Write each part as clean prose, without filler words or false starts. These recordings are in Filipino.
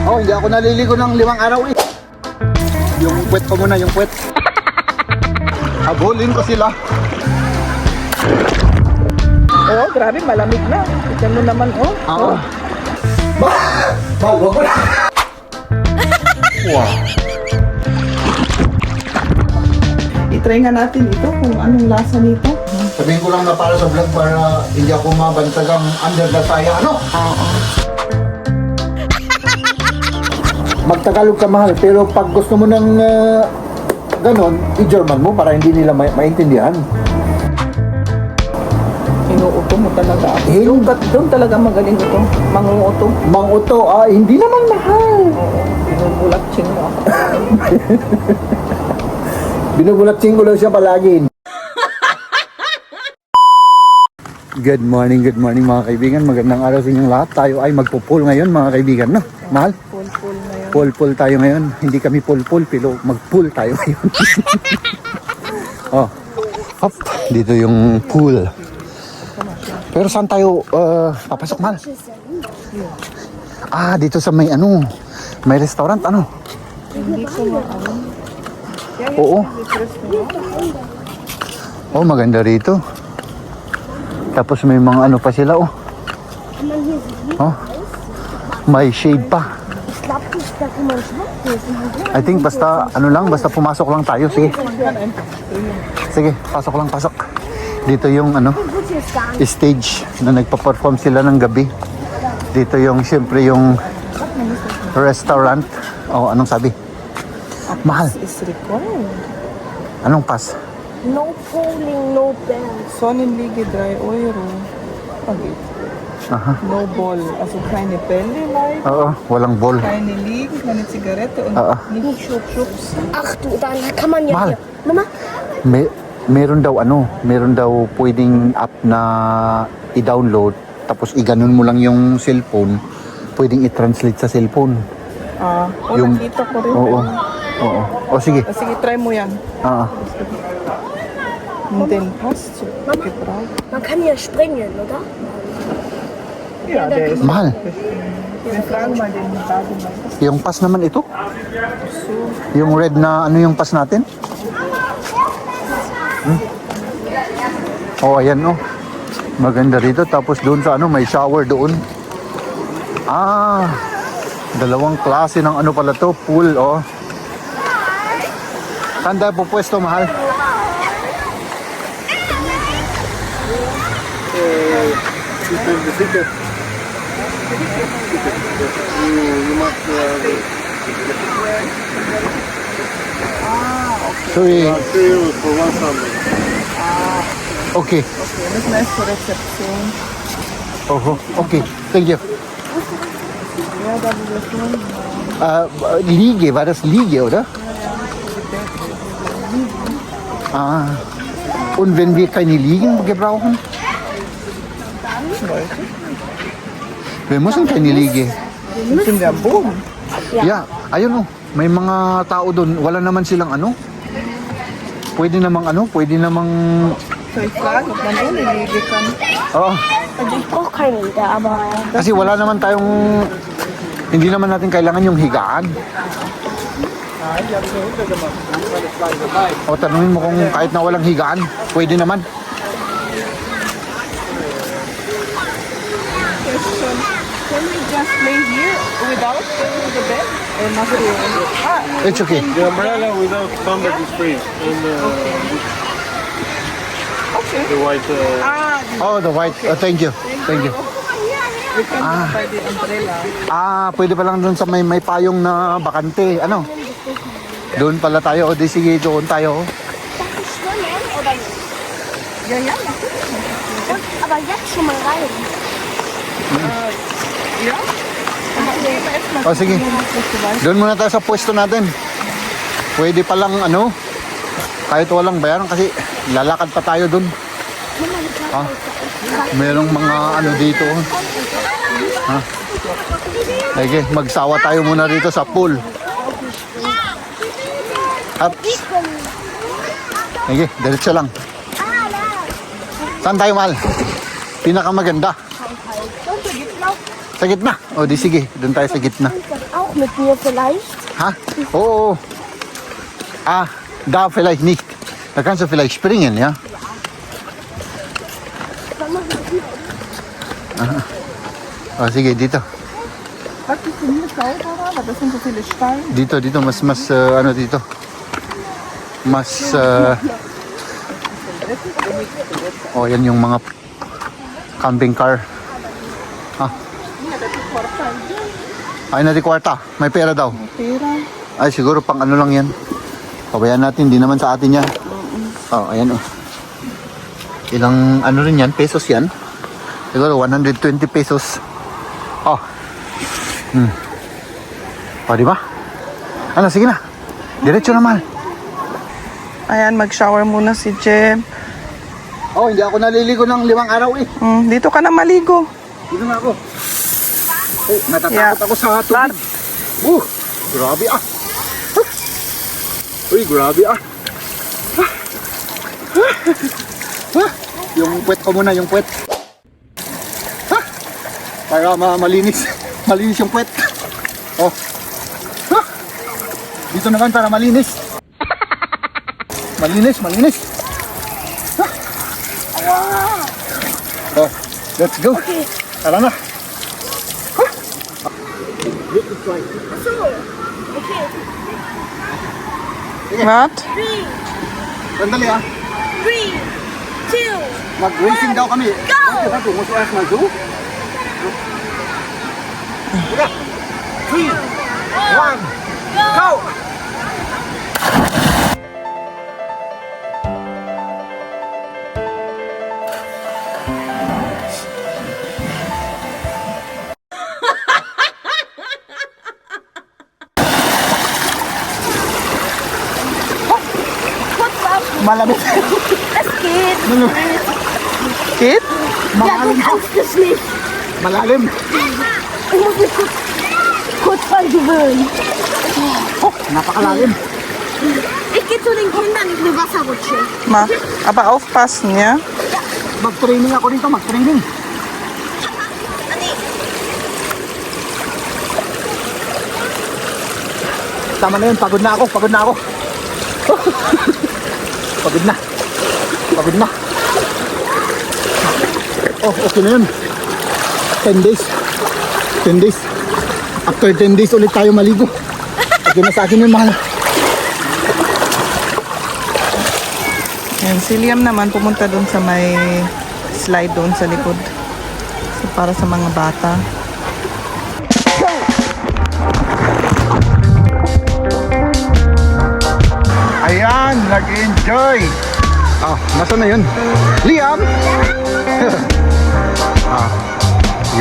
Oh, hindi ako naliligo ng 5 araw eh. Yung puwet ko muna, yung puwet. Habulin ko sila. Oh, grabe, malamig na. Tignan mo naman, oh. Oo. Wag na. Wow. I-try nga natin ito kung anong lasa nito. Sabihin ko lang na para sa vlog para hindi ako mabantagang under the saya. Ano? Oo. Magtagalog ka mahal, pero pag gusto mo ng ganon, i-German mo para hindi nila maintindihan. Inuuto mo talaga ako. Eh, Doon talaga magaling ito. Manguuto. Mang-uto, hindi naman mahal. Oo. Binubulat-ching mo ako. Binubulat-ching ko lang siya palagi. Good morning mga kaibigan. Magandang araw sa inyong lahat. Tayo ay magpo-pool ngayon mga kaibigan, no? Mahal? Pool na yun. Pool tayo ngayon. Hindi kami pool, pero mag-pool tayo ngayon. Oh. Hop, dito yung pool. Pero saan tayo papasok, Mahal? Dito sa may may restaurant, Hindi ko maalam. Oo. Oh, maganda rito. Tapos may mga pa sila, oh. Oh. May shade pa. I think basta basta pumasok lang tayo. Sige, pasok lang. Dito yung stage na nagpa-perform sila ng gabi. Dito yung syempre yung restaurant. Oh, anong sabi? Mahal. Is required. Anong pass? No pulling, no bells. Sonnenliege 3 euro. Okay. Aha. No ball. Also keine Bälle, like. Oo, walang ball. Keine Liegen, keine Zigarette und nicht Schubs. Ach du, dann kann man ja Mahal. hier. Mama, Meron daw pwedeng app na i-download tapos i-ganon mo lang yung cellphone, pwedeng i-translate sa cellphone. Yung- Nakita ko rin. Oo. O sige. Sige, try mo yan. Den passt so. Gebraucht. man kann hier springen, oder? Ja, der ist. Mahal, Wir fragen mal den Bademeister. yung pass naman ito? So. Yung red na yung pass natin? Oh, ayan oh. Maganda rito. Tapos doon sa may shower doon. Dalawang klase ng pala to, pool, oh. Saan tayo po pwesto, Mahal? Sorry. Okay. Okay, das ist zur Rezeption. Oh, okay. Thank you. Ja, da wo wir schon. Liege, war das Liege, oder? Und wenn wir keine Liegen gebrauchen? Wir müssen keine Liege. Sind wir am Boden? Ja, ayun oh. May mga tao doon. Wala naman silang Pwede namang Soll ich fragen, ob man ohne Liege kann? Oo. Also ich brauche keine Lieder, aber Kasi wala naman hindi naman natin kailangan yung higaan. O tanungin mo kung kahit na walang higaan, pwede naman. Question. Can we just lay here without the bed? Or not really? It's okay. The umbrella without combat is free. And Okay. the white. Oh, the white. Thank you. Thank you. We can buy the umbrella. Pwede pa lang doon sa may payong na bakante. Doon pala tayo. O di sige, doon tayo. darf ich schwimmen oder nicht? Ja, ja, natürlich. Und, aber jetzt schon mal rein. Ja? O sige. Doon muna tayo sa pwesto natin. Pwede pa lang kahit walang bayaran kasi lalakad pa tayo doon. Merong mga dito. Sige, magsawa tayo muna dito sa pool. At sige, diretso lang. Saan tayo, Mahal? Pinakamaganda. Sa gitna. O di sige, doon tayo sa gitna. Auch auch mit mir vielleicht? Ha? Oh, oh. Ah, da vielleicht nicht. Da kannst du vielleicht springen, ja? Oh, sige, dito. Was ist denn hier sauberer? Weil das sind so viele Steine. Dito, mas, ano dito? Mas, oh, yan yung mga camping car. Ha? Ay, na di kwarta. May pera daw. Pera. Ay, siguro pang ano lang yan. Pabayaan natin, di naman sa atin yan. Oh, ayan oh. Ilang ano rin yan, pesos yan. Siguro 120 pesos. Oh. Oh, di ba? Ano, sige na. Diretso naman. Ayan, mag-shower muna si Jem. Oh, hindi ako naliligo ng 5 araw eh. Dito ka na maligo. Dito na ako. Oh, natatakot Yeah. ako sa tubig. Grabe ah. Uy, grabe ah. Yung puwet ko muna, yung puwet. Para malinis. Malinis yung puwet. Oh. Dito naman para malinis. Malinis. Oh, let's go. Tara na. What? 3, Sandali ah. 3, 2, Mag-racing daw kami. Go! Satu, masuk air maju. Tiga. 3, 1, go! Malamig. es geht. Geht? Ja, du kannst es nicht. Malalim. Ich muss mich kurz dran gewöhnen. Oh, napakalalim. Ich gehe zu den Kindern in eine Wasserrutsche. Ma, aber aufpassen, ja? Mag-training ako dito, mag-training. Tama na yun, pagod na ako. Pagod na. Oh, okay na yun. 10 days. After 10 days ulit tayo maligo. Okay na sa akin yun, mahal. Yan, si Liam naman pumunta doon sa may slide doon sa likod. So, para sa mga bata. Ayan, nag-enjoy. Ah, nasa na yun? Liam!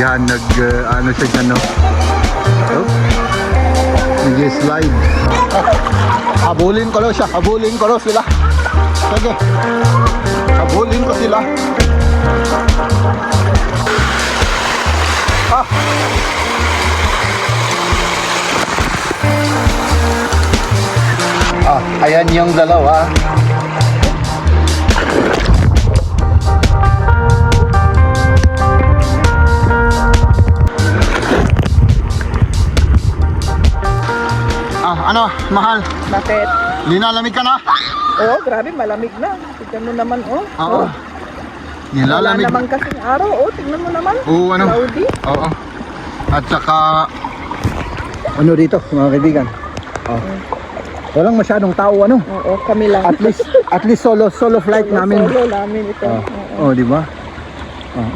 Yan, ano siya dyan, no? Oh, nag-slide. Habulin ko daw siya, habulin ko daw sila. Sige, habulin ko sila. Ayan yung dalawa. Ano, mahal? Bakit? Nilalamig ka na? Oh, grabe, malamig na. Tignan mo naman, oh. Oo. Oh. Nilalamig. Wala naman kasing araw, oh. Tignan mo naman. Oo, ano? Cloudy. Oo. At saka, ano dito, mga kaibigan? Walang masyadong tao, ano? Oo, kami lang. At least solo flight namin. Solo namin ito. Oh, di ba?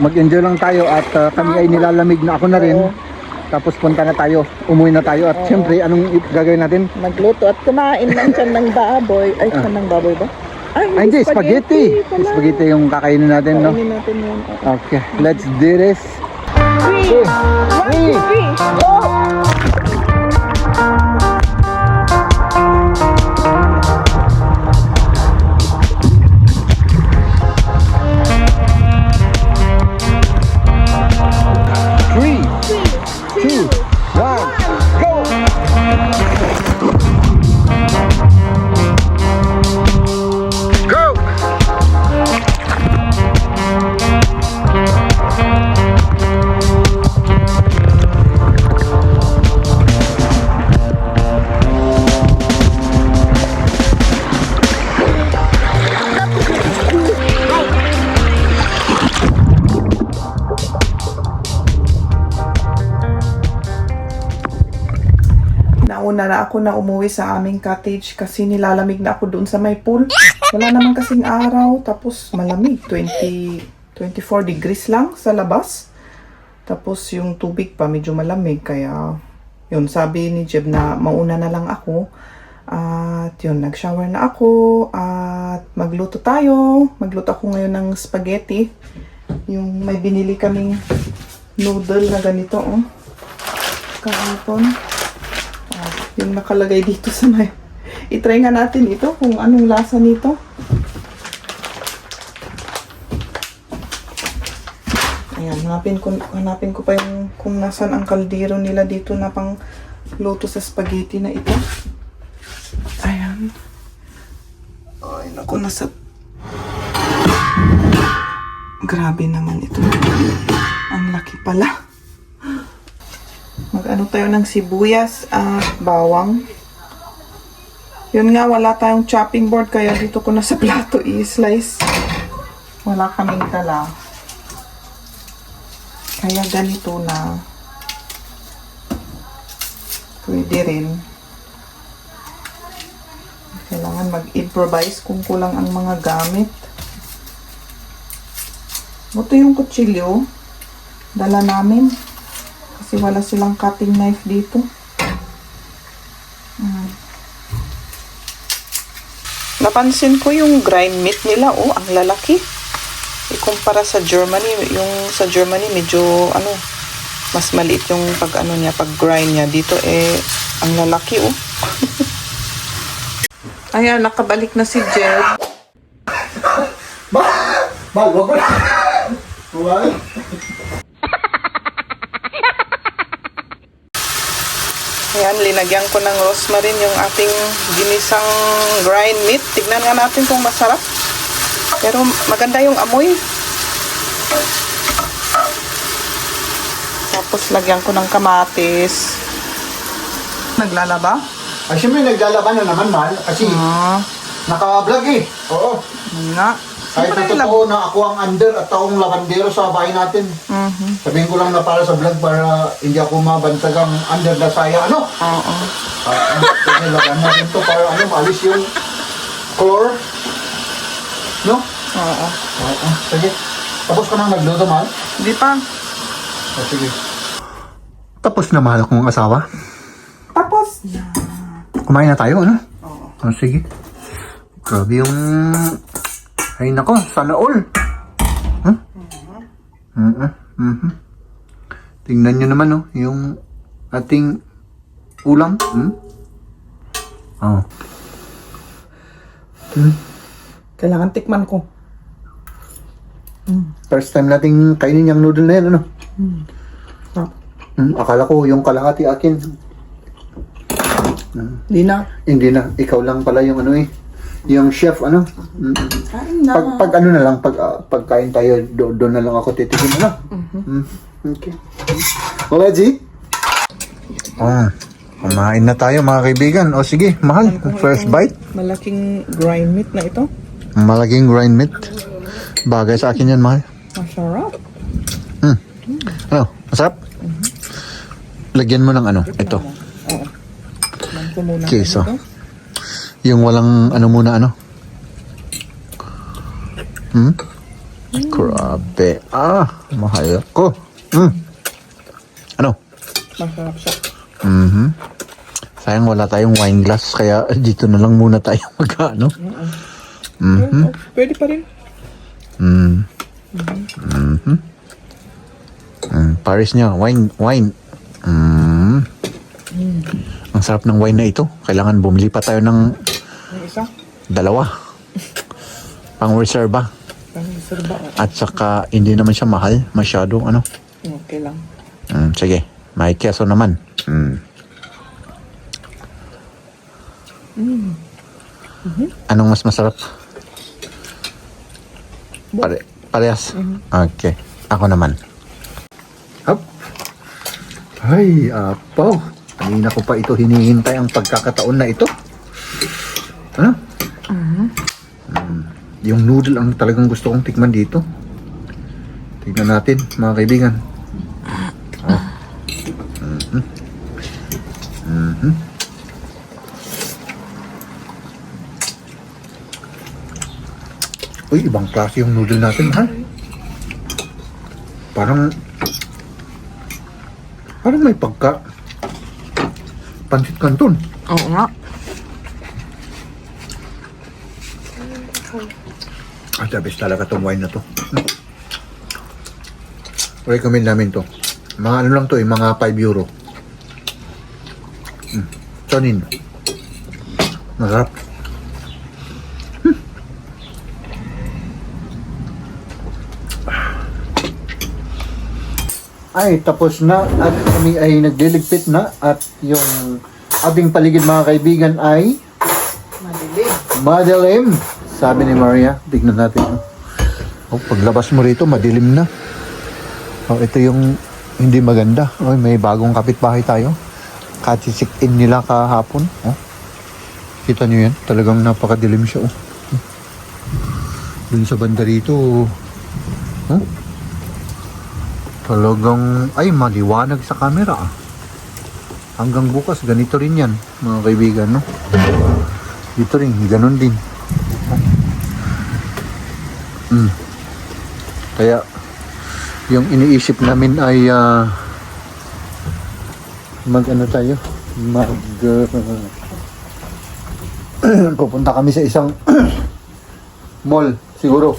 Mag-enjoy lang tayo at kami ay nilalamig na ako na rin. Oo. Tapos punta na tayo, umuwi na tayo at syempre anong gagawin natin? Magluto at kumain lang siya ng baboy. Ay, siya ng baboy ba? Ay, hindi, spaghetti. pala. Spaghetti yung kakainin natin, no? Kainin natin yun. Oo. Okay, let's do this. 3, 1, 2, 3, go! nauna na ako na umuwi sa aming cottage kasi nilalamig na ako doon sa may pool. Wala naman kasing araw, tapos malamig, 24 degrees lang sa labas. Tapos yung tubig pa medyo malamig, kaya yun, sabi ni Jeb na mauna na lang ako. At yun, nag-shower na ako at magluto tayo. Magluto ako ngayon ng spaghetti. Yung may binili kaming noodle na ganito, oh. Kahapon. Yung nakalagay dito sa may... I-try nga natin ito kung anong lasa nito. Ayan, hanapin ko pa yung kung nasan ang kaldero nila dito na pang luto sa spaghetti na ito. Ayan. Ay, naku, nasa... Grabe naman ito. Ang laki pala. Mag-ano tayo ng sibuyas at bawang. Yun nga, wala tayong chopping board kaya dito ko na sa plato i-slice. Wala kaming tala. Kaya ganito na. Pwede rin. Kailangan mag-improvise kung kulang ang mga gamit. Buto yung kutsilyo. Dala namin. Kasi wala silang cutting knife dito. Napansin ko yung grind meat nila, oh, ang lalaki. Ikumpara sa Germany, yung sa Germany medyo mas maliit yung pag grind niya. Dito ang lalaki, oh. Ayan, nakabalik na si Jeb. Wag mo. Wag. Ayan, linagyan ko ng rosemary yung ating ginisang grind meat. Tignan nga natin kung masarap. Pero maganda yung amoy. Tapos lagyan ko ng kamatis. Naglalaba? Ay, siyempre naglalaban na naman, mahal. Kasi naka-vlog eh. Oo. Nga. Kahit na totoo na ako ang under at akong labandero sa bahay natin. Sabihin ko lang na para sa vlog para hindi ako mabantagang under the saya. Ano? Oo. Nilaban natin to para maalis yung color. No? Oo. Oo. Sige. Tapos ka nang nagluto, mahal? Hindi pa. Sige. Tapos na, mahal akong asawa. Tapos na. Kumain na tayo, ano? Oo. Sige. Grabe yung... Ay nako, sana all. Huh? Tingnan nyo naman, oh, yung ating ulam. Oh. Kailangan tikman ko. First time nating kainin yung noodle na yan, ano? Akala ko yung kalahati akin. Hindi na. Hindi na, ikaw lang pala yung yung chef, ano? Kain na. Pag ano na lang, pagkain tayo, doon na lang ako titikin, ano? Okay. Wala, G? Kumain na tayo, mga kaibigan. O sige, mahal, first bite. Malaking grind meat na ito. Malaking grind meat. Bagay sa akin yan, mahal. Masarap. Ano, masarap? Lagyan mo ng ito. Oo. Tignan ko muna. Okay, so. Yung walang muna, Grabe. Mahal ko. Ano? Masarap siya. Sayang wala tayong wine glass, kaya dito na lang muna tayo mag-ano. Pwede pa rin. Paris niya, wine. Ang sarap ng wine na ito. Kailangan bumili pa tayo ng Yung isa? 2. Pang-reserva. Pang-reserva. At saka, hindi naman siya mahal. Masyado, Okay lang. Sige. May keso naman. Anong mas masarap? Parehas? Okay. Ako naman. Hop. Ay, apaw. Kanina ko pa ito hinihintay ang pagkakataon na ito. Ano? Yung noodle ang talagang gusto kong tikman dito. Tignan natin, mga kaibigan. Uy, ibang klase yung noodle natin, ha? Parang may pagka pansit canton. Oo nga. At the best talaga tong wine na to. Recommend namin to. Mga ano lang to eh, mga 5 euro. Sonin. Masarap. Ay, tapos na at kami ay nagliligpit na at yung ating paligid mga kaibigan ay madilim. Sabi ni Maria, tignan natin. Oh, paglabas mo rito, madilim na. Oh, ito yung hindi maganda. Oh, may bagong kapitbahay tayo. Katsisik-in nila kahapon. Oh. Kita nyo yan? Talagang napakadilim siya. Oh. Dun sa banda rito. Oh. Talagang, ay, maliwanag sa camera. Hanggang bukas, ganito rin yan, mga kaibigan, no? Dito rin, ganun din. Kaya, yung iniisip namin ay, mag-ano tayo? Pupunta kami sa isang mall, siguro.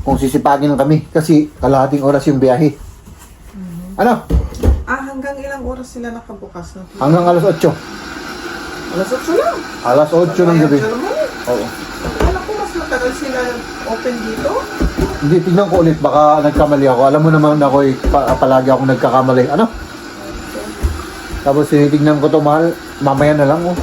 Kung sisipagin kami kasi kalahating oras yung biyahe. Ano? Hanggang ilang oras sila nakabukas na? Hanggang alas 8. Alas 8 lang. Alas 8 ng gabi. Oo. Alam ko mas matagal sila open dito. Hindi, tignan ko ulit. Baka nagkamali ako. Alam mo naman ako, palagi ako nagkakamali. Ano? Tapos tinitignan ko to, mahal. Mamaya na lang, oh.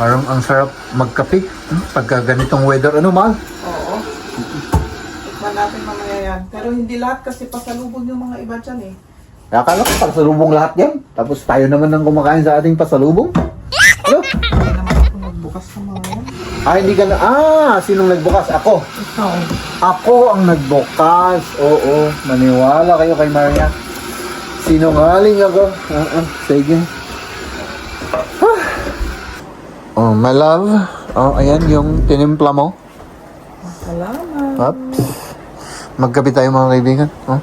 Parang ang sarap magkape. Pagka ganitong weather. Ano, mahal? Oo. Tikman natin mamaya yan. Pero hindi lahat kasi pasalubong yung mga iba dyan eh. Kaya akala ko pasalubong lahat yan. Tapos tayo naman ang kumakain sa ating pasalubong. Ano? Hindi naman ako nagbukas sa mga yan. Hindi ka na. Sinong nagbukas? Ako. Ikaw. Ako ang nagbukas. Oo, maniwala kayo kay Maria. Sinungaling ako. Sige. Oh, my love. Oh, ayan yung tinimpla mo. Salamat. Oops. Magkape tayo mga kaibigan. Oh.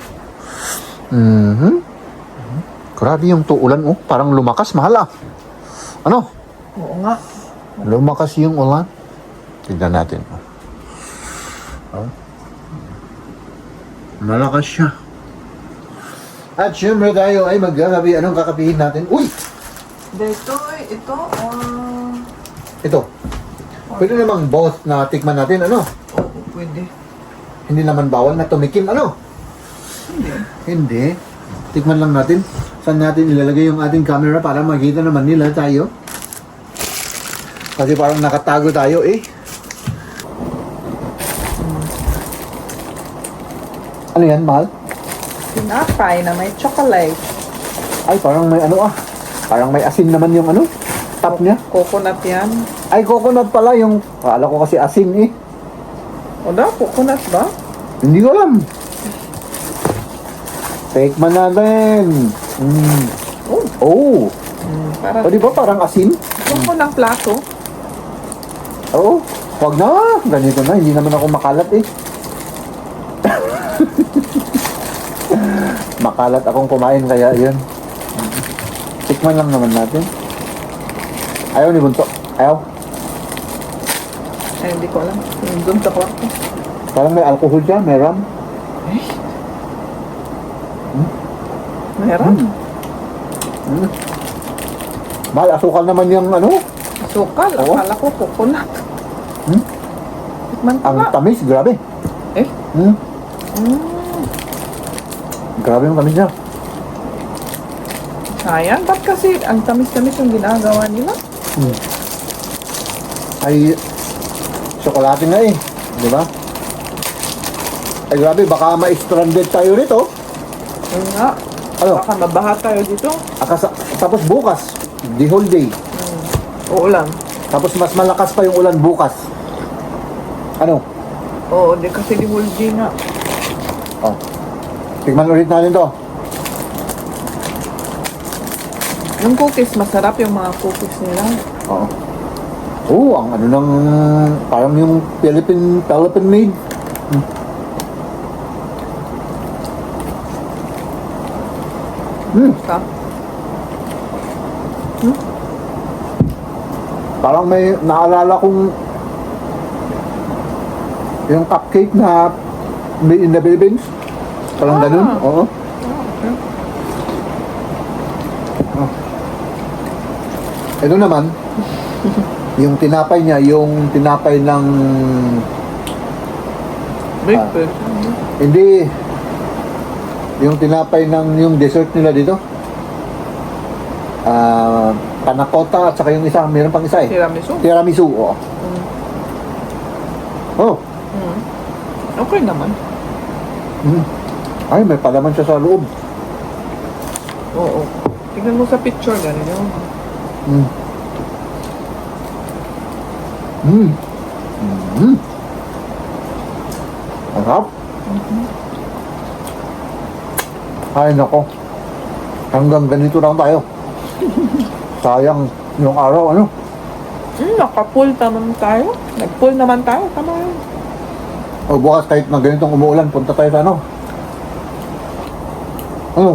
Grabe yung ulan, oh. Parang lumakas, mahal ah. Ano? Oo nga. Lumakas yung ulan. Tignan natin. Oh. Malakas siya. At syempre tayo ay magkakapi. Anong kakapihin natin? Uy! Ito. Ito. Pwede namang both na tikman natin, ano? Oo, pwede. Hindi naman bawal na tumikim, ano? Hindi. Tikman lang natin. Saan natin ilalagay yung ating camera para makita naman nila tayo. Kasi parang nakatago tayo, eh. Ano yan, mahal? Tinapay na may chocolate. Ay, parang may ano ah. Parang may asin naman yung ano. Top niya. Coconut yan. Ay, coconut pala yung... Akala ko kasi asin eh. O da, coconut ba? Hindi ko alam. Tikman natin. Oh. Para O di ba parang asin? gusto ko ng plato. Oo. Wag na. Ganito na. Hindi naman ako makalat eh. Makalat akong kumain kaya yun. Tikman lang naman natin. Ayaw ni Bunso. Ayaw. Ay, hindi ko alam. Doon sa kwarto. Parang may alcohol dyan. May rum. Meron. Mahal, asukal naman yung ano. Asukal. Oo. Akala ko coconut. Tikman ko Ang nga. tamis. Grabe. Eh? Grabe yung tamis niya. Sayang. Ba't kasi ang tamis-tamis yung ginagawa nila? Ay, tsokolate nga eh. Di ba? Ay grabe, baka ma-stranded tayo rito. Yun nga. Ano? Baka mabaha tayo dito. Tapos bukas, the whole day. Oo lang. Tapos mas malakas pa yung ulan bukas. Ano? Oo, di kasi di whole day nga. Oh. Tignan ulit natin to. Yung cookies, masarap yung mga cookies nila. Oo. Oo, ang ano ng parang yung Philippine made. Ka? Parang may naalala kong yung cupcake na made in the Philippines. Parang ganun. Oo. Oh. Ito naman, yung tinapay niya, yung tinapay ng Breakfast. hindi yung tinapay ng yung dessert nila dito. Panakota at saka yung isa, meron pang isa eh. Tiramisu. Tiramisu, oo. Oh. Okay naman. Ay, may palaman siya sa loob. Oo. Tingnan mo sa picture ganun yun. Ang sarap. Ay, nako. Hanggang ganito lang tayo. Sayang yung araw, ano? Naka-full naman tayo. Nag-full naman tayo. Tama yun. O bukas kahit na ganitong umuulan, punta tayo sa ano? Ano?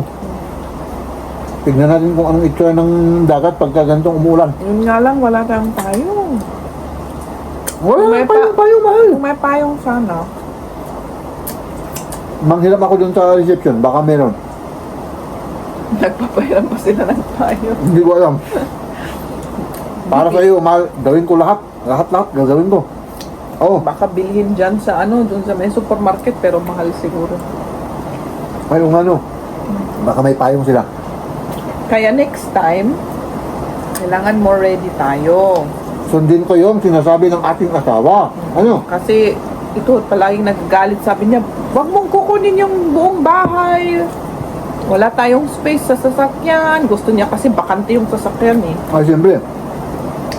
Tignan natin kung anong itsura ng dagat pagka ganitong umuulan. Yun nga lang, wala tayong payong. Wala May na payong, mahal. Kung may payong sana. Manghirap ako dun sa reception, baka meron. Nagpapahiram pa sila ng payong. Hindi ko alam. Para sa iyo, mahal, gawin ko lahat. Lahat, gagawin ko. Oh, Baka bilhin dyan sa ano, dun sa may supermarket, pero mahal siguro. mayroong ano. Baka may payong sila. Kaya next time, kailangan more ready tayo. Sundin ko yung sinasabi ng ating asawa. Ano? Kasi ito, palaging nagagalit. Sabi niya, wag mong kukunin yung buong bahay. Wala tayong space sa sasakyan. Gusto niya kasi bakante yung sasakyan eh. Ay, siyempre.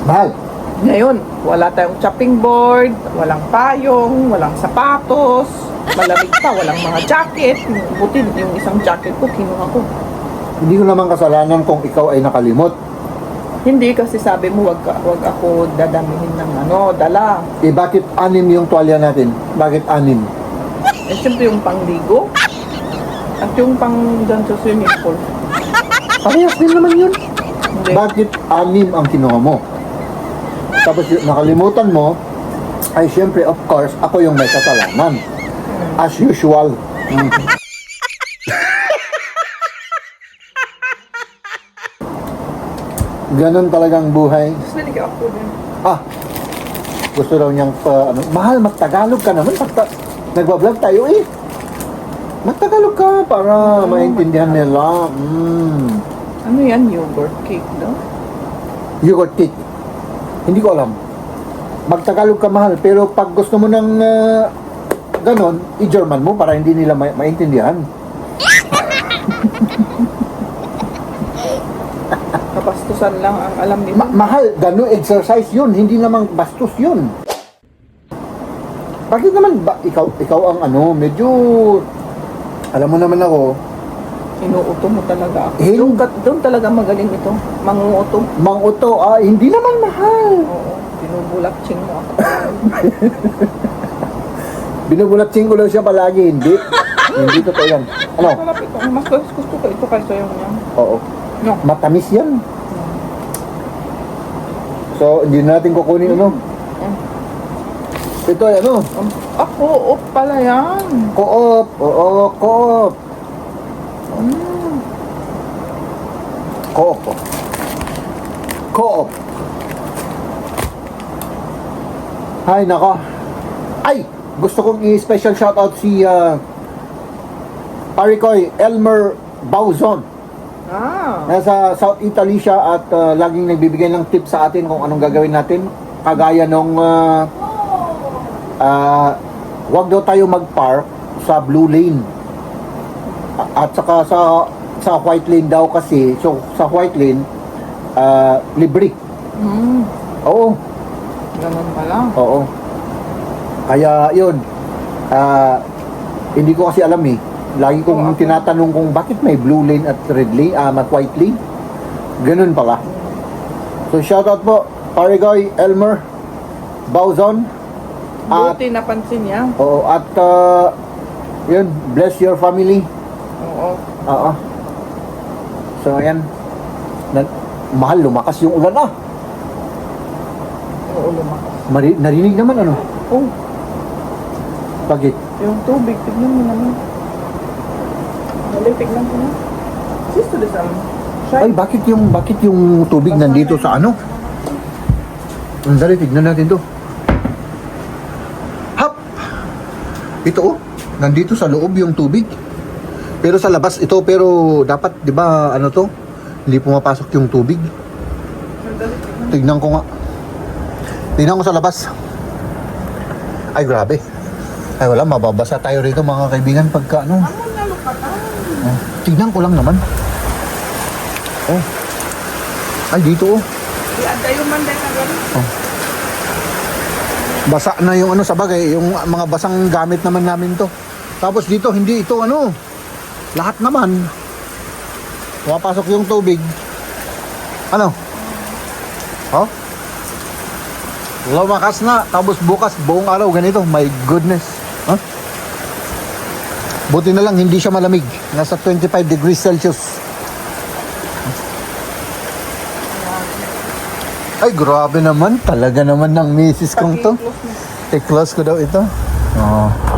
Mahal. Ngayon, wala tayong chopping board, walang payong, walang sapatos, malamig pa, walang mga jacket. Buti yung isang jacket ko, kinuha ko. Hindi ko naman kasalanan kung ikaw ay nakalimot. Hindi kasi sabi mo, wag ako dadamihin ng ano, dala. Eh, bakit 6 yung tuwalya natin? Bakit 6? Eh, syempre yung pangligo. At yung pang dyan sa swimming pool. Parehas din naman yun. Hindi. Bakit 6 ang kinuha mo? Tapos yung nakalimutan mo, ay siyempre, of course, ako yung may kasalanan. As usual. Ganon talagang buhay. Swimming ako din. Gusto daw niyang mahal, magtagalog ka naman. Nagbablog tayo eh. Magtagalog ka para maintindihan nila. Ano yan? Yogurt cake, no? Yogurt cake. Hindi ko alam. Magtagalog ka, mahal. Pero pag gusto mo ng ganon, i-German mo para hindi nila maintindihan. Kapastusan lang ang alam nila. Mahal, ganon exercise yun. Hindi namang bastos yun. Bakit naman ikaw ang medyo, alam mo naman ako, Inuuto mo talaga ako. Hin- Doon talaga magaling ito. Manguuto. Mang-uto, hindi naman mahal. Oo. Binubulakching mo ako. Binubulatsing ko lang siya palagi, hindi. Hindi totoo yan. Ano? Sarap ito. Ang mas gusto ko ito kaysa yung yan. Oo. No. Matamis yan. So, hindi natin kukunin Ito ay Ako, pala yan. Co-op. Oo, co-op. Co-op. Co-op. Ay, nako. Ay! Gusto kong i-special shoutout si Parikoy Elmer Bauzon. Nasa South Italy siya at laging nagbibigay ng tips sa atin kung anong gagawin natin. Kagaya nung wag daw tayo mag-park sa blue lane. At saka sa white lane daw kasi. So sa white lane libre. Oo. Ganun pala. Oo. Kaya yun. Hindi ko kasi alam eh. Lagi kong tinatanong kung bakit may blue lane at red lane, white lane. Ganun pala. So shoutout po Parigoy, Elmer, Bauzon. At, Buti napansin niya. oo, at yun, bless your family. Oo. Oo. So, ayan. Mahal, lumakas yung ulan ah. Oo, lumakas. Narinig naman ano? Oh, Bakit? yung tubig, tignan mo naman. Dali, tignan ko na. Sisto de sa Ay, bakit yung tubig nandito sa ano? Dali, tignan natin to. Hap! Ito oh, nandito sa loob yung tubig. Pero sa labas ito, pero dapat, di ba, ano to? Hindi pumapasok yung tubig. Tignan ko nga. Tignan ko sa labas. Ay, grabe. Ay, wala, mababasa tayo rito mga kaibigan pagka ano. Oh, tignan ko lang naman. Oh. Ay, dito oh. Iadayo man dahil na gano'n. Basa na yung ano sa bagay, yung mga basang gamit naman namin to. Tapos dito, hindi ito ano. Lahat naman. Pumapasok yung tubig. Ano? Oh? Lumakas na. Tapos bukas, buong araw ganito. My goodness. Huh? Buti na lang, hindi siya malamig. Nasa 25 degrees Celsius. Ay, grabe naman. Talaga naman ng misis kong to. I-close ko daw ito. Oh.